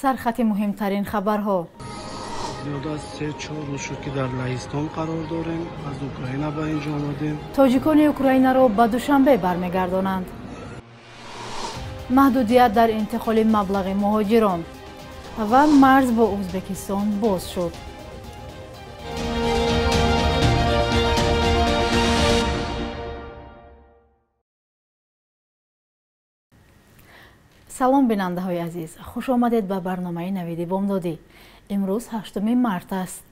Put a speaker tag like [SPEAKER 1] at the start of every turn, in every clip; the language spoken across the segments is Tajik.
[SPEAKER 1] سرخط مهمترین خبرها.
[SPEAKER 2] زیاد از 3-4 روز شد که در لهستان قرار داریم. از اوکراین به اینجا آمدیم.
[SPEAKER 1] تاجیکان اوکراین را به دوشنبه برمیگردانند. محدودیت در انتقال مبلغ مهاجران و مرز با ازبکستان باز شد. سلام بیننده های عزیز، خوش آمدید به برنامه نوید بامدادی. امروز 8 مارس است.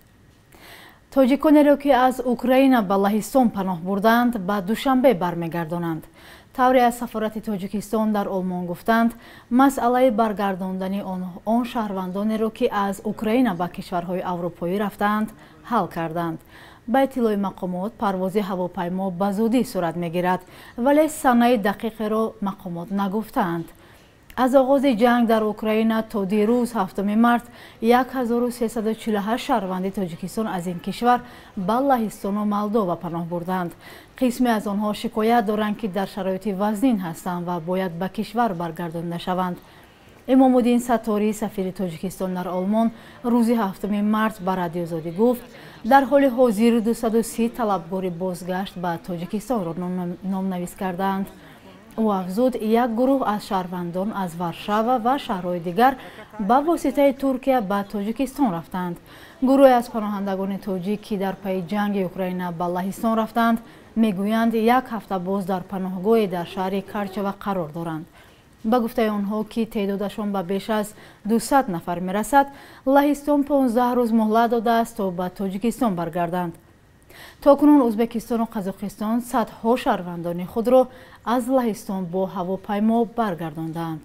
[SPEAKER 1] تاجیکانی را که از اوکراین به لهستان پناه بردند به دوشنبه برمیگردانند. طوری از سفارت تاجیکستان در آلمان گفتند مسئله برگرداندن آن شهروندانی را که از اوکراین به کشورهای اروپایی رفتند حل کردند. به اطلاع مقامات پرواز هواپیما به زودی صورت میگیرد، ولی سنه دقیق را مقامات نگفتند. از آغاز جنگ در اوکراین تا دیروز 7 مارس 1348 شهروند تاجیکستان از این کشور به لهستان و مولداوا پناه بردند. قسمی از آنها شکایت دارند که در شرایط وزین هستند و باید به کشور برگردانده شوند. امام الدین ستاری سفیر تاجیکستان در آلمان روز 7 مارس به رادیو آزادی گفت در حال حاضر 230 طلبکار بازگشت به تاجیکستان را نامنویس کردند. او افزود یک گروه از شهروندان از ورشاوا و شهرهای دیگر به واسطه ترکیه به تاجیکستان رفتند. گروه از پناهندگان تاجیک که در پی جنگ اوکراین به لهستان رفتند میگویند یک هفته باز در پناهگاهی در شهر کرچوا قرار دارند. به گفته آنها که تعدادشان به بیش از 200 نفر میرسد، لهستان 15 روز مهلت داده است تا به تاجیکستان برگردند. تاکنون ازبکستان و قزاقستان صدها شهروندان خود را از لهستان با هواپیما برگرداندند.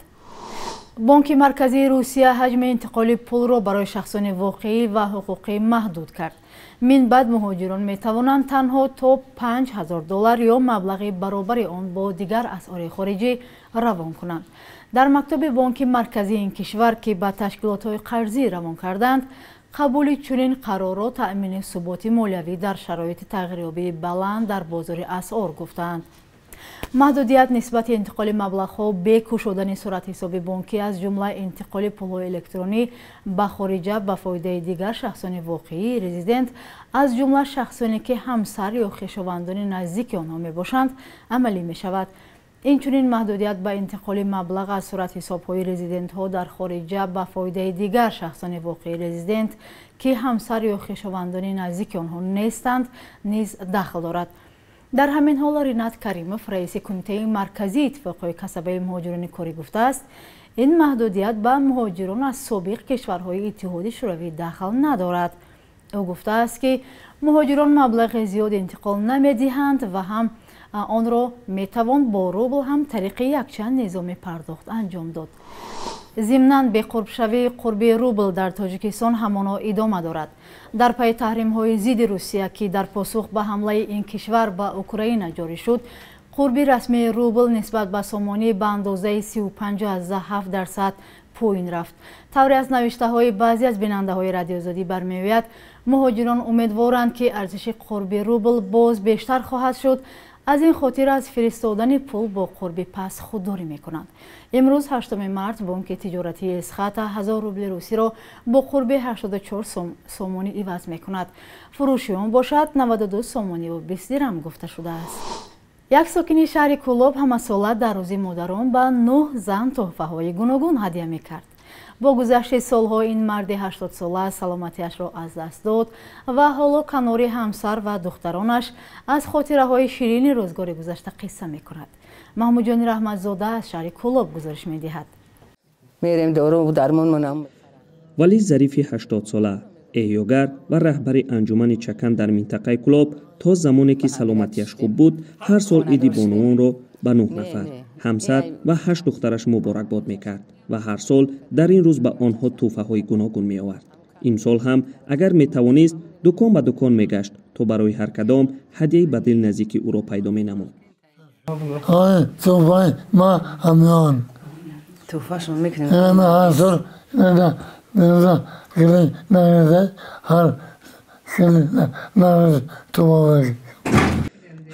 [SPEAKER 1] بانک مرکزی روسیه حجم انتقال پول را برای شخصان واقعی و حقوقی محدود کرد. من بعد مهاجران می توانند تنها تا $5000 یا مبلغ برابر آن با دیگر اسعار خارجی روان کنند. در مکتب بانک مرکزی این کشور که به تشکیلات قرضی روان کردند، قبول چنین قرارات تأمین ثبات مالیوی در شرایط تغییریابی بلند در بازار اسعار گفتند. محدودیت نسبت انتقال مبلغ‌ها به گشودن صورت حساب بانکی از جمله انتقال پول‌های الکترونی به خارج به فایده دیگر شخصان واقعی رزیدنت از جمله شخصانی که همسر یا خویشاوندان نزدیک آنها میباشند عملی می شود. این چنین محدودیت به انتقال مبلغ از صورت حساب‌های رزیدنت ها در خارج به فایده دیگر شخصان واقعی رزیدنت که همسر یا خویشاوندان نزدیک آنها نیستند نیز دخل دارد. در همین حال رینات کریموف رئیس کمیته مرکزی اتفاقهای کسبه مهاجران کاری گفته است این محدودیت به مهاجران از سابق کشورهای اتحاد شوروی دخل ندارد. او گفته است که مهاجران مبلغ زیاد انتقال نمی‌دهند و هم آن را میتوان با روبل هم طریق یکچند نظام پرداخت انجام داد. ضمناً به قرب شوی قرب روبل در تاجیکستان همانا ادامه دارد. در پی تحریم های ضد روسیه که در پاسخ به حمله این کشور به اوکراین جاری شد، قرب رسمی روبل نسبت به سامانه به اندازه 35.7% پایین رفت. طوری از نوشته های بعضی از بیننده های رادیو آزادی برمی‌آید مهاجران امیدوارند که ارزش قرب روبل باز بیشتر خواهد شد. از این خاطر از فرستادن پول با قرب پس خودداری میکنند. امروز 8 مارس بانک تجارتی اسخات 1000 روبل روسی را با قرب 84 سومانی عوض میکند. فروش آن باشد 92 سومانی و 20 درم گفته شده است. یک ساکن شهر کولوب همساله در روز مادران به 9 زن تحفه های گوناگون هدیه میکرد. با گذشت سالها این مرد 80 ساله سلامتیش را از دست داد و حالا کنار همسر و دخترانش از خاطره های شیرین روزگار گذشته قصه می کند. محمود جان رحمتزاده از شهر کولوب گزارش می دهد.
[SPEAKER 3] میریم دارو درمان منم.
[SPEAKER 4] ولی ظریف 80 ساله احیاگر و رهبر انجمن چکن در منطقه کولوب تا زمانی که سلامتیش خوب بود هر سال عید بانوان را به 9 نفر همسر و 8 دخترش مبارکباد میکرد و هر سال در این روز به آنها تحفه های گوناگون می آورد. این سال هم اگر می توانست دکان به دکان می گشت تا برای هر کدام هدیه بدل نزدیک او را پیدا می نمود.
[SPEAKER 5] تحفه ما همیان
[SPEAKER 3] تحفهشون میکنیم.
[SPEAKER 5] هر سال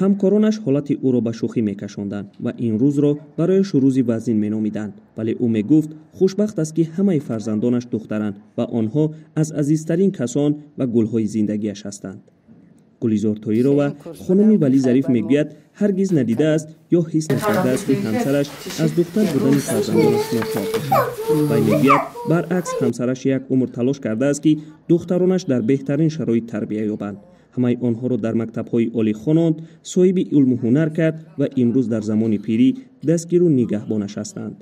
[SPEAKER 4] ҳамкоронаш ҳолати ӯро ба шӯхӣ мекашонданд ва ин рӯзро барояш рӯзи вазнин меномиданд, вале ӯ мегуфт хушбахт аст ки ҳамаи фарзандонаш духтаранд ва онҳо аз азизтарин касон ва гулҳои зиндагиаш ҳастанд. гулизор тоирова хонуми валӣ зариф мегӯяд ҳаргиз надидааст ё ҳис накардааст ки ҳамсараш аз духтар будани фарзандонаш нохоҳ бошад. вай мегӯяд баръакс ҳамсараш як умр талош кардааст ки духтаронаш дар беҳтарин шароит тарбия ёбанд. ҳамаи онҳоро дар мактабҳои олӣ хононд, соҳиби илму ҳунар кард ва имрӯз дар замони пирӣ дастгиру нигаҳбонаш ҳастанд.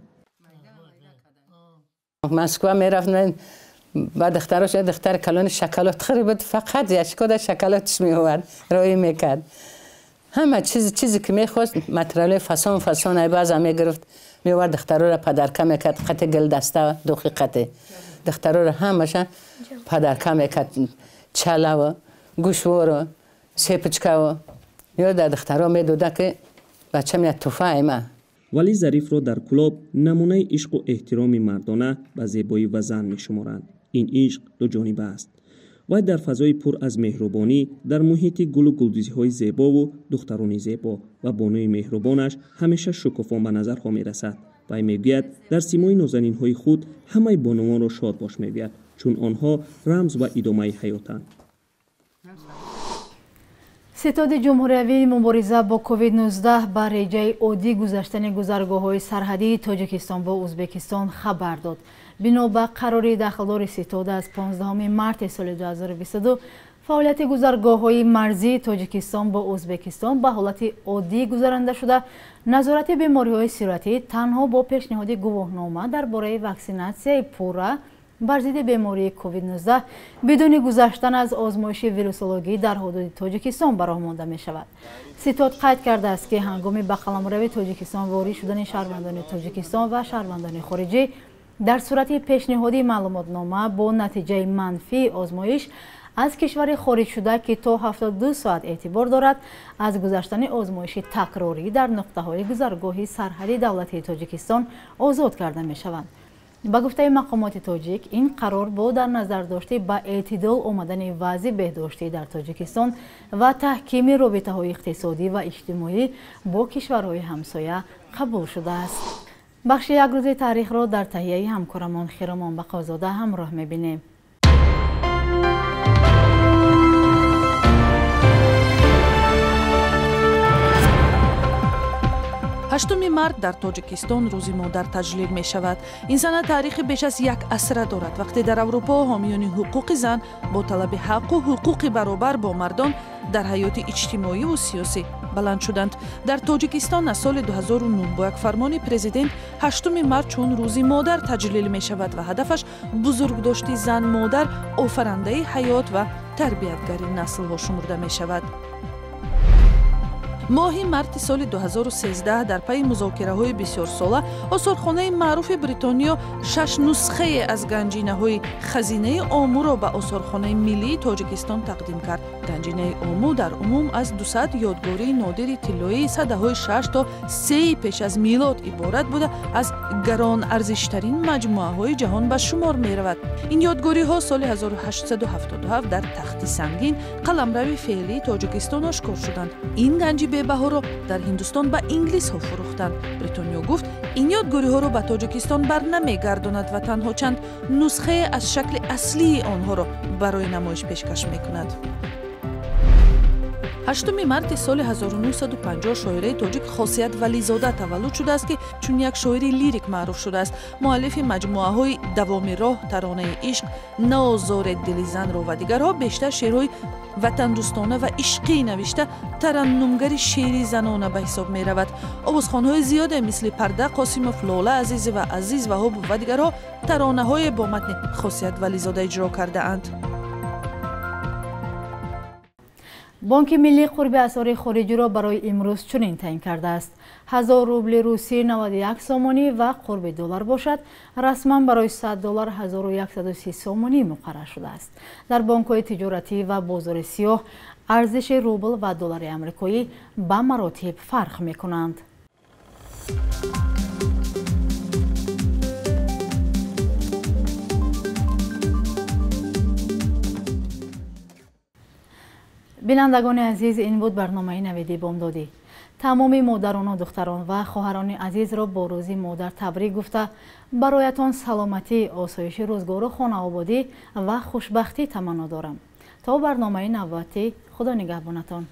[SPEAKER 3] Moskva meрафтем ба духтарош духтар калони шоколад хӯрид буд, фақат яшкода шоколадш меовард, роҳӣ мекард. ҳама чизе ки мехост материали фасон ай баъза мегирифт, меовард духтароро падарка мекард, қати гилдаста духи қати. духтароро ҳамаша падарка мекард, чалаво, гӯшворо, сепичкаво. ёда духтаро медода ки бача меяд туфа айма.
[SPEAKER 4] валӣ зарифро дар кулоб намунаи ишқу эҳтироми мардона ба зебоӣ ва зан мешуморанд. ин ишқ дуҷониба аст. вай дар фазои пур аз меҳрубонӣ дар муҳити гулу гулдузиҳои зебову духтарони зебо ва бонуи меҳрубонаш ҳамеша шукуфон ба назарҳо мерасад. вай мегӯяд дар симои нозанинҳои худ ҳамаи бонувонро шод бош мегӯяд, чун онҳо рамз ва идомаи ҳаётанд.
[SPEAKER 1] ستاد جمهوری مبارزه با کووید 19 بر رجای عادی گذشتن گذرگاه‌های سرحدی تاجیکستان با ازبکستان خبر داد. بنا به قرار داخلدار ستاد از 15 مارس سال 2022 فعالیت گذرگاه‌های مرزی تاجیکستان با ازبکستان به حالت عادی گذرانده شده. نظارت بیماری‌های سیروتی تنها با پیشنهاد گواهنامه درباره واکسیناسیون پوره بر ضد بیماری کووید 19 بدون گذشتن از آزمایش ویروسولوژی در حدود تاجیکستان برآمده می شود. ستاد قید کرده است که هنگام به قلمرو تاجیکستان وارد شدن شهروندان تاجیکستان و شهروندان خارجی در صورت پیشنهاد معلوماتنامه با نتیجه منفی آزمایش از کشور خارج شده که تا 72 ساعت اعتبار دارد از گذشتن آزمایش تکراری در نقطه‌های گذرگاهی سرحدی دولت تاجیکستان آزاد کرده می شوند. با گفته مقامات تاجیک این قرار با در نظر داشته با اعتدال آمدن وضع بهداشتی در تاجیکستان و تحکیم رابطه‌های اقتصادی و اجتماعی با کشورهای همسایه قبول شده است. بخش یک روزه تاریخ را در تهیه همکارمان خیرمان بقازاده همراه می‌بینیم.
[SPEAKER 6] 8 март дар Тоҷикистон рӯзи модар таҷлил мешавад. Ин сана таърихи беш аз як асра дорад, вақте дар Аврупо ҳомиёни ҳуқуқи зан бо талаби ҳаққу ҳуқуқи баробар бо мардон дар ҳаёти иҷтимоиву сиёсӣ баланд шуданд. Дар Тоҷикистон аз соли 2009 бо як фармони президент 8 март чун рӯзи модар таҷлил мешавад ва ҳадафаш бузургдошти зан модар офарандаи ҳаёт ва тарбиятгари наслҳо шумурда мешавад. моҳи марти соли 2013 дар пайи музокираҳои бисёрсола осорхонаи маъруфи бритониё 6 нусхае аз ганҷинаҳои хазинаи омуро ба осорхонаи миллии Тоҷикистон тақдим кард. ганҷинаи ому дар умум аз 200 ёдгории нодири тиллоии садаҳои 6 то 3 пеш аз милод иборат буда аз гаронарзиштарин маҷмӯаҳои ҷаҳон ба шумор меравад. ин ёдгориҳо соли 1877 дар тахти сангин қаламрави феълии Тоҷикистон ошкор шуданд. ин ганҷи бебаҳоро дар Ҳиндустон ба инглисҳо фурӯхтанд. бритониё гуфт ин ёдгориҳоро ба Тоҷикистон барнамегардонад ва танҳо чанд нусхае аз шакли аслии онҳоро барои намоиш пешкаш мекунад. 8 марти соли 1950 шоираи тоҷик Хосият Вализода таваллуд шудааст, ки чун як шоири лирик маъруф шудааст. муаллифи маҷмӯаҳои Давоми роҳ, Таронаи ишқ, Наозоре дили занро ва дигарҳо бештар шеърҳои ватандӯстона ва ишқӣ навишта тараннумгари шеъри занона ба ҳисоб меравад. овозхонҳои зиёде мисли Парда Қосимов, Лола Азизова, Азиз Ваҳоб ва дигарҳо таронаҳое бо матни Хосият Вализода иҷро кардаанд.
[SPEAKER 1] بانک ملی قرب اسعار خارجی را برای امروز چنین تعیین کرده است: 1000 روبل روسی 91 سومانی و قرب دلار باشد. رسما برای 100 دلار 1130 سومانی مقرر شده است. در بانک‌های تجارتی و بازار سیاه ارزش روبل و دلار آمریکایی به مراتب فرق می‌کنند. بینندگان عزیز، این بود برنامه نویدی بامدادی. تمامی مادران و دختران و خواهران عزیز را با روزی مادر تبریک گفته برایتان سلامتی، آسایش روزگار و خانه‌آبادی و خوشبختی تمنا دارم. تا برنامه نوبتی، خدا نگهبانتان.